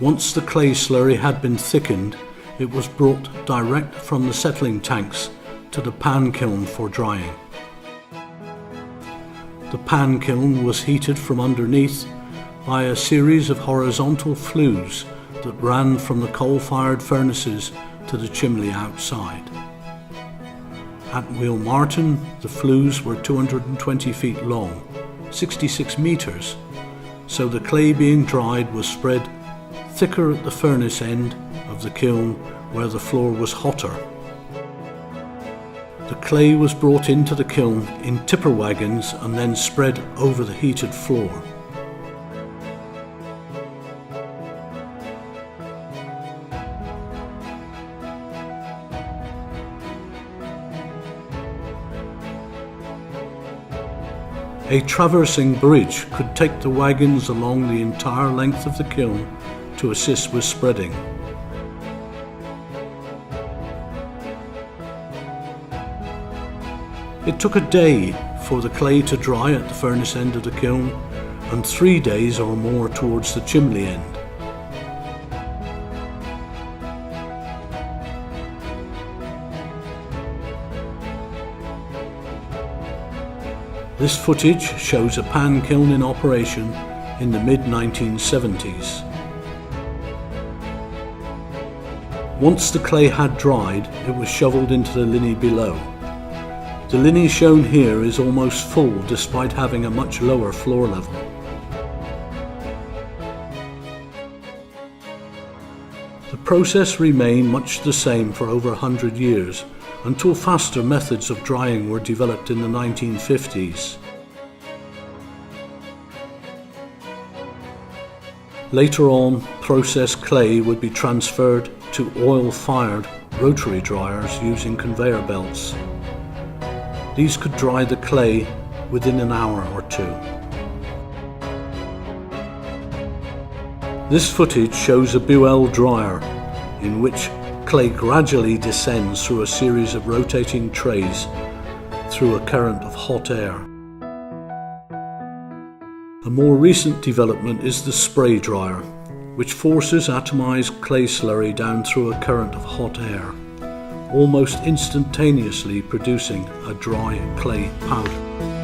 Once the clay slurry had been thickened, it was brought direct from the settling tanks to the pan kiln for drying. The pan kiln was heated from underneath by a series of horizontal flues that ran from the coal-fired furnaces to the chimney outside. At Wheelmartin, the flues were 220 feet long, 66 metres, so the clay being dried was spread thicker at the furnace end of the kiln where the floor was hotter. The clay was brought into the kiln in tipper wagons and then spread over the heated floor. A traversing bridge could take the wagons along the entire length of the kiln to assist with spreading. It took a day for the clay to dry at the furnace end of the kiln and 3 days or more towards the chimney end. This footage shows a pan kiln in operation in the mid-1970s. Once the clay had dried, it was shovelled into the liney below. The liney shown here is almost full despite having a much lower floor level. The process remained much the same for over 100 years, until faster methods of drying were developed in the 1950s. Later on, processed clay would be transferred to oil-fired rotary dryers using conveyor belts. These could dry the clay within an hour or two. This footage shows a Buell dryer in which clay gradually descends through a series of rotating trays through a current of hot air. A more recent development is the spray dryer, which forces atomized clay slurry down through a current of hot air, almost instantaneously producing a dry clay powder.